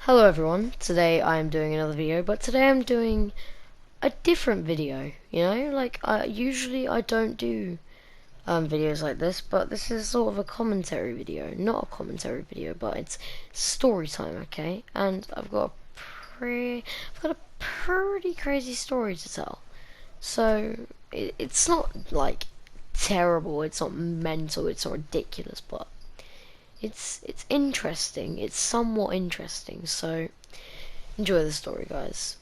Hello everyone, today I am doing another video, but today I'm doing a different video, usually I don't do videos like this, but this is sort of a commentary video, not a commentary video, but it's story time, okay, and I've got a pretty crazy story to tell, so it's not like terrible, it's not mental, it's not ridiculous, but it's interesting. It's somewhat interesting. So enjoy the story, guys.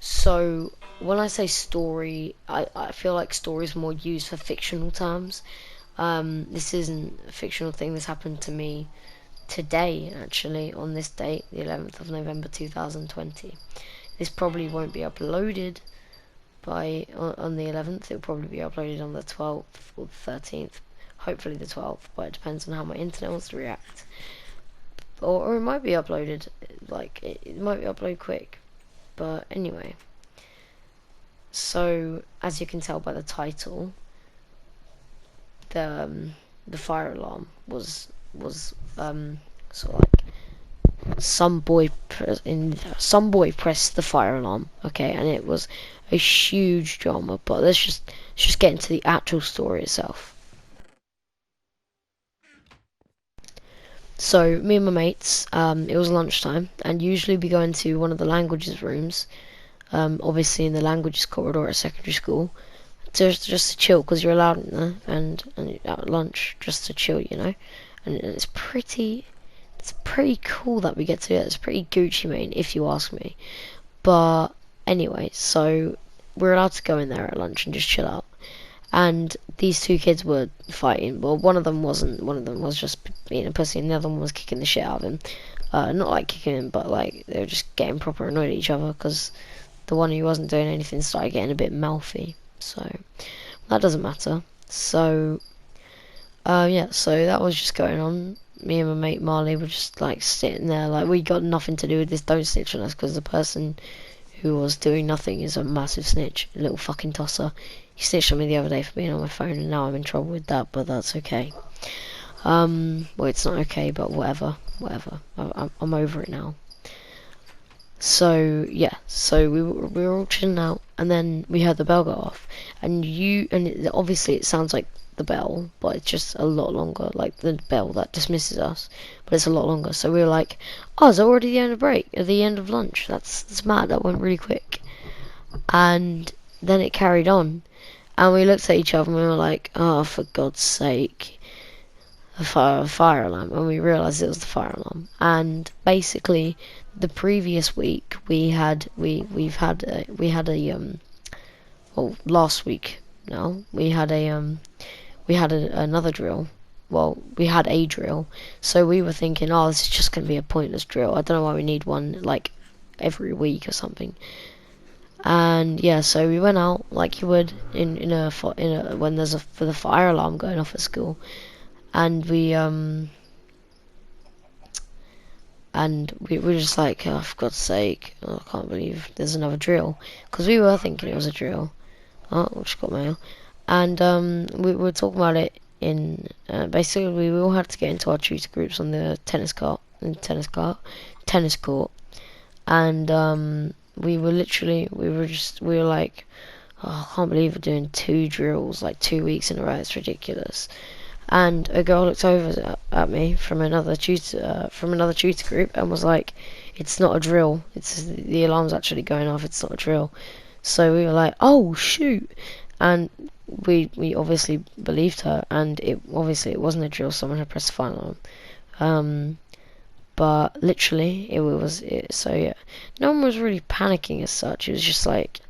So when I say story, I feel like story is more used for fictional terms. This isn't a fictional thing. This happened to me today, actually, on this date, the 11th of November 2020. This probably won't be uploaded on the 11th. It'll probably be uploaded on the 12th or the 13th. Hopefully the 12th, but it depends on how my internet wants to react. Or it might be uploaded, like, it might be uploaded quick. But anyway. So, as you can tell by the title, the fire alarm was sort of like some boy pressed the fire alarm, okay, and it was a huge drama. But let's just get into the actual story itself. So me and my mates, it was lunchtime, and usually we go into one of the languages rooms, obviously in the languages corridor at secondary school, just to chill, because you're allowed in there, and at lunch just to chill, and it's pretty cool that we get to do it. It's pretty Gucci Mane, if you ask me. But anyway, so we're allowed to go in there at lunch and just chill out. And these two kids were fighting. Well, one of them wasn't. One of them was just being a pussy, and the other one was kicking the shit out of him. Not like kicking him, but like they were just getting proper annoyed at each other because the one who wasn't doing anything started getting a bit mouthy. So that doesn't matter. So yeah, so that was just going on. Me and my mate Marley were just like sitting there, like we got nothing to do with this. Don't snitch on us, because the person who was doing nothing is a massive snitch, a little fucking tosser. He snitched on me the other day for being on my phone, and now I'm in trouble with that, but that's okay. Well, it's not okay, but whatever. I'm over it now. So yeah, so we were all chilling out, and then we heard the bell go off, obviously it sounds like the bell, but it's just a lot longer, like the bell that dismisses us, but it's a lot longer. So we were like, oh, it's already the end of break, at the end of lunch. That's mad. That went really quick. And then it carried on, and we looked at each other and we were like, oh, for God's sake, a fire alarm. And we realised it was the fire alarm. And basically, the previous week last week now we had another drill. Well, we had a drill, so we were thinking, oh, this is just going to be a pointless drill. I don't know why we need one like every week or something. And yeah, so we went out like you would in a when there's for the fire alarm going off at school, and we were just like, oh, for God's sake, oh, I can't believe there's another drill, because we were thinking it was a drill. Oh, we just got mail. And we were talking about it in basically we all had to get into our tutor groups on the tennis court, and we were like, oh, I can't believe we're doing 2 drills like 2 weeks in a row. It's ridiculous. And a girl looked over at me from another tutor group and was like, it's not a drill, it's the alarm's actually going off, it's not a drill. So we were like, oh shoot, and we obviously believed her, and it wasn't a drill. Someone had pressed the fire alarm. But literally so yeah, no one was really panicking as such. It was just like,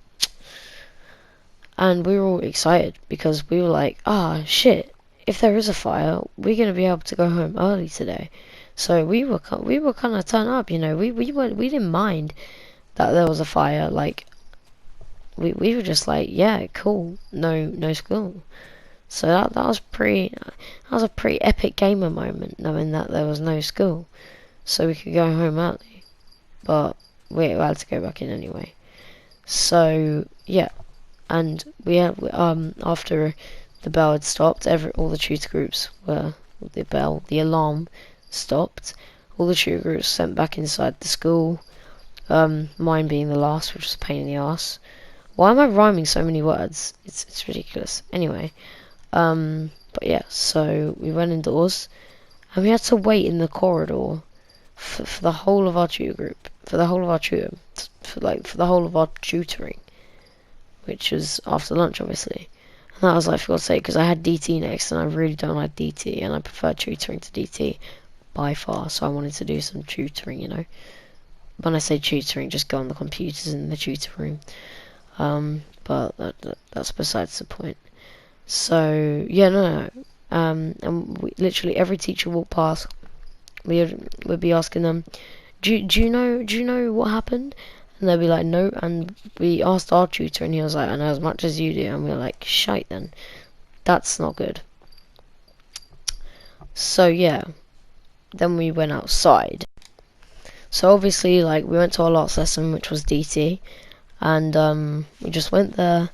and we were all excited because we were like, ah, shit, if there is a fire, we're gonna be able to go home early today. So we were kind of turned up, we didn't mind that there was a fire. Like we were just like, yeah, cool, no school. So that was a pretty epic gamer moment, knowing that there was no school, so we could go home early. But we had to go back in anyway. So yeah, and we had after the bell had stopped. All the tutor groups were the alarm stopped. All the tutor groups sent back inside the school. Mine being the last, which was a pain in the ass. Why am I rhyming so many words? It's ridiculous. Anyway, but yeah, so we went indoors and we had to wait in the corridor for the whole of our tutor group, for the whole of our the whole of our tutoring, which was after lunch, obviously. And that was like, for God's sake, because I had DT next, and I really don't like DT, and I prefer tutoring to DT by far, so I wanted to do some tutoring, you know. When I say tutoring, just go on the computers in the tutor room. But that's besides the point. So, yeah, no. And literally every teacher walked past, we'd be asking them, do you know what happened? And they'd be like, no. And we asked our tutor, and he was like, I know as much as you do. And we were like, shite then. That's not good. So yeah, then we went outside. So obviously, like, we went to our last lesson, which was DT, and we just went there.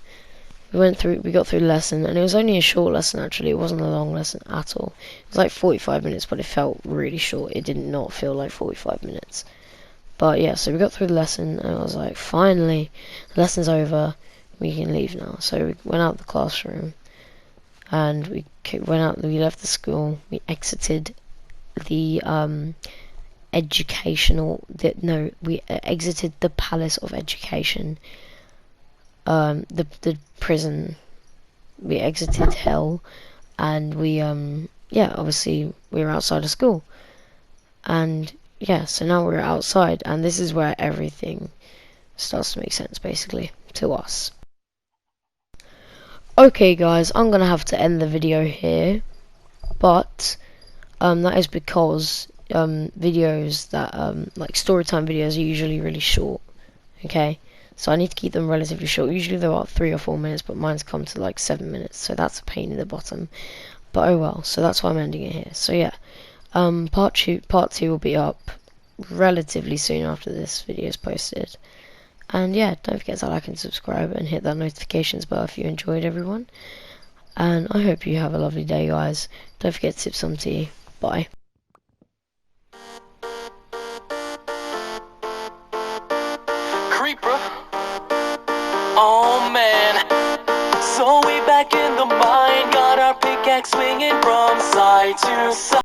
We got through the lesson, and it was only a short lesson actually. It wasn't a long lesson at all. It was like 45 minutes, but it felt really short. It did not feel like 45 minutes. But yeah, so we got through the lesson, and I was like, finally, the lesson's over. We can leave now. So we went out the classroom, and we left the school. We exited the we exited the Palace of Education. The prison. We exited hell, and we yeah, obviously we were outside of school, and yeah, so now we're outside, and this is where everything starts to make sense, basically, to us. Okay, guys, I'm gonna have to end the video here, but that is because videos that like storytime videos are usually really short. Okay, so I need to keep them relatively short. Usually they're about 3 or 4 minutes, but mine's come to like 7 minutes, so that's a pain in the bottom. But oh well, so that's why I'm ending it here. So yeah, part two will be up relatively soon after this video is posted. And yeah, don't forget to like and subscribe and hit that notifications bell if you enjoyed, everyone. And I hope you have a lovely day, guys. Don't forget to sip some tea. Bye. Creeper. Oh man. So we back in the mine, got our pickaxe swinging from side to side.